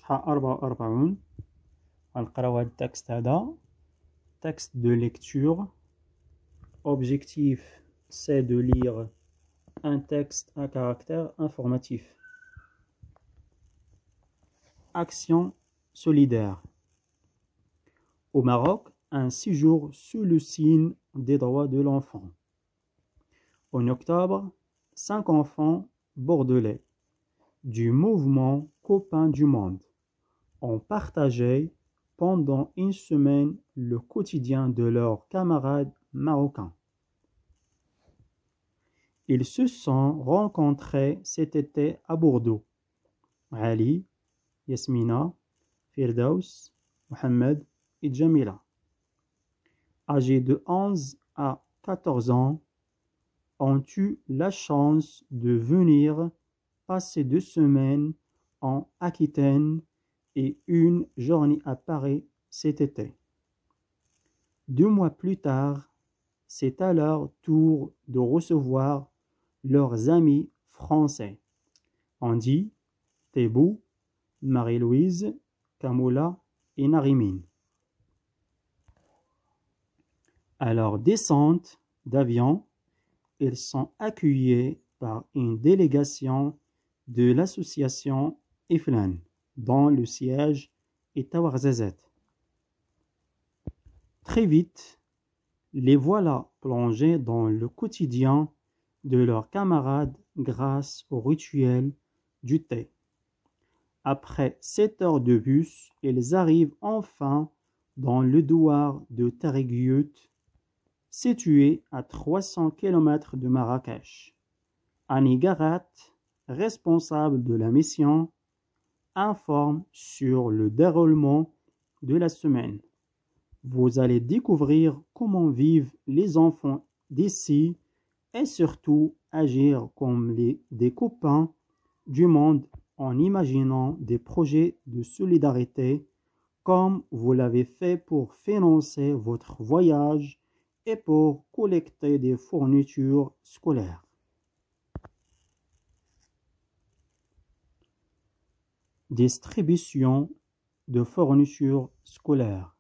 صفحة 44 غنقراو هاد التكست هذا. Texte de lecture. Objectif, c'est de lire un texte à caractère informatif. Action solidaire. Au Maroc, un séjour sous le signe des droits de l'enfant. En octobre, 5 enfants bordelais du mouvement Copains du Monde ont partagé pendant une semaine le quotidien de leurs camarades marocains. Ils se sont rencontrés cet été à Bordeaux. Ali, Yasmina, Firdaus, Mohamed et Jamila, âgés de 11 à 14 ans, ont eu la chance de venir passer 2 semaines en Aquitaine et une journée à Paris cet été. 2 mois plus tard, c'est à leur tour de recevoir leurs amis français, Andy, Thébault, Marie-Louise, Kamoula et Narimine. À leur descente d'avion, ils sont accueillis par une délégation de l'association Iflan, dont le siège est à Ouarzazate. Très vite, les voilà plongés dans le quotidien de leurs camarades grâce au rituel du thé. Après 7 heures de bus, ils arrivent enfin dans le douar de Taraghiout, situé à 300 km de Marrakech. Annie Garat, responsable de la mission, informe sur le déroulement de la semaine. Vous allez découvrir comment vivent les enfants d'ici et surtout agir comme des copains du monde en imaginant des projets de solidarité comme vous l'avez fait pour financer votre voyage et pour collecter des fournitures scolaires. Distribution de fournitures scolaires.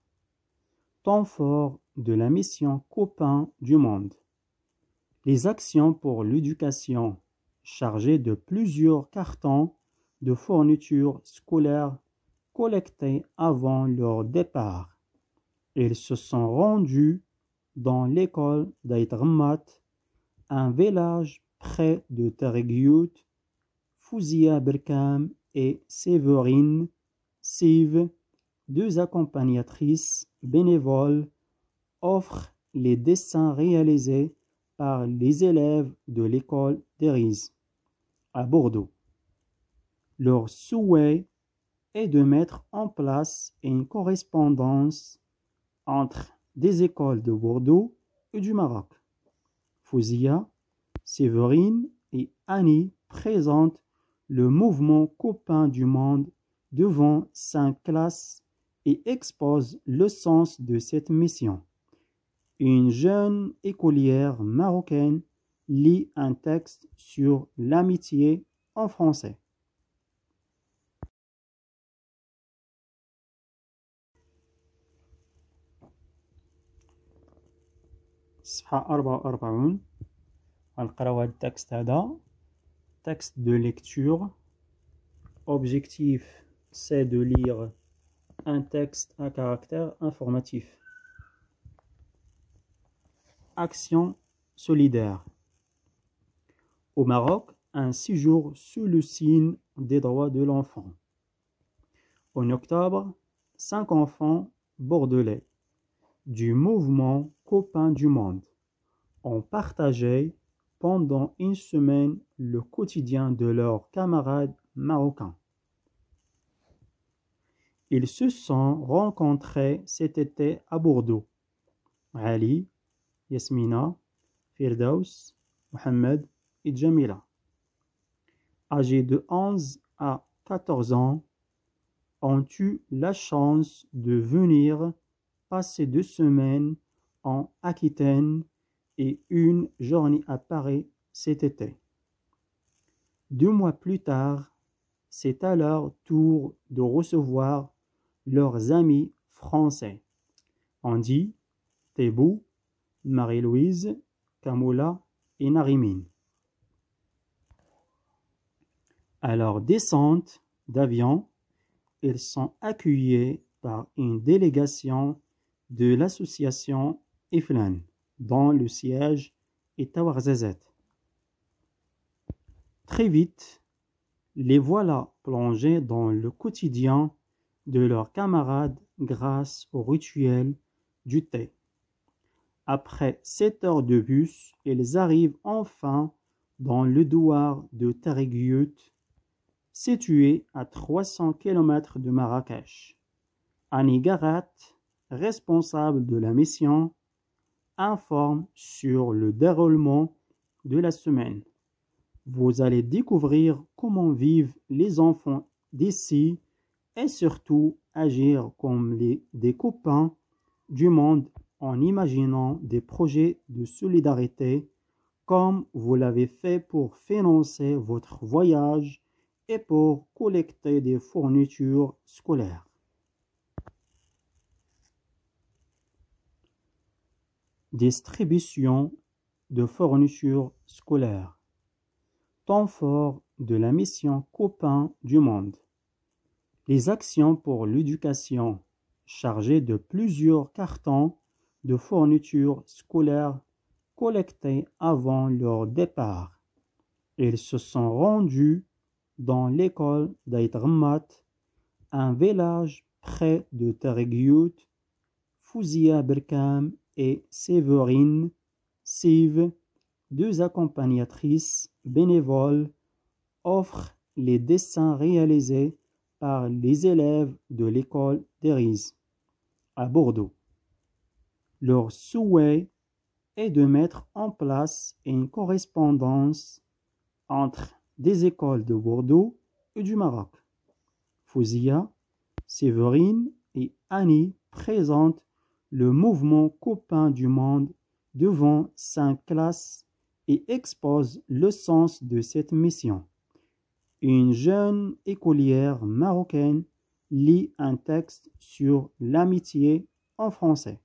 Temps fort de la mission Copains du Monde. Les actions pour l'éducation, chargées de plusieurs cartons de fournitures scolaires collectés avant leur départ. Ils se sont rendus dans l'école d'Aït-Rammat, un village près de Taraghiout. Fouzia Berkam et Séverine Sive, 2 accompagnatrices bénévoles, offrent les dessins réalisés par les élèves de l'école d'Eriz à Bordeaux. Leur souhait est de mettre en place une correspondance entre des écoles de Bordeaux et du Maroc. Fouzia, Séverine et Annie présentent le mouvement Copains du Monde devant 5 classes et exposent le sens de cette mission. Une jeune écolière marocaine lit un texte sur l'amitié en français. صفحة 44 غنقراو هاد التكست هذا. Texte de lecture. Objectif, c'est de lire un texte à caractère informatif. Action solidaire. Au Maroc, un séjour sous le signe des droits de l'enfant. En octobre, 5 enfants bordelais du mouvement Copains du Monde ont partagé pendant une semaine le quotidien de leurs camarades marocains. Ils se sont rencontrés cet été à Bordeaux. Ali, Yasmina, Firdaus, Mohamed et Jamila, âgés de 11 à 14 ans, ont eu la chance de venir passer 2 semaines en Aquitaine et une journée à Paris cet été. 2 mois plus tard, c'est à leur tour de recevoir leurs amis français. Andy, Thébault, Marie-Louise, Kamola et Narimine. À leur descente d'avion, ils sont accueillis par une délégation de l'association Iflan, dont le siège est à Ouarzazate. Très vite, les voilà plongés dans le quotidien de leurs camarades grâce au rituel du thé. Après 7 heures de bus, ils arrivent enfin dans le douar de Taraghiout, situé à 300 km de Marrakech. Annie Garat, responsable de la mission, informe sur le déroulement de la semaine. Vous allez découvrir comment vivent les enfants d'ici et surtout agir comme des copains du monde en imaginant des projets de solidarité comme vous l'avez fait pour financer votre voyage et pour collecter des fournitures scolaires. Distribution de fournitures scolaires. Temps fort de la mission Copains du Monde. Les actions pour l'éducation, chargées de plusieurs cartons de fournitures scolaires collectés avant leur départ. Ils se sont rendus dans l'école d'Aït-Rammat, un village près de Taraghiout. Fouzia Berkam et Séverine Sive, deux accompagnatrices bénévoles, offrent les dessins réalisés par les élèves de l'école d'Eriz à Bordeaux. Leur souhait est de mettre en place une correspondance entre des écoles de Bordeaux et du Maroc. Fouzia, Séverine et Annie présentent le mouvement Copains du Monde devant 5 classes et exposent le sens de cette mission. Une jeune écolière marocaine lit un texte sur l'amitié en français.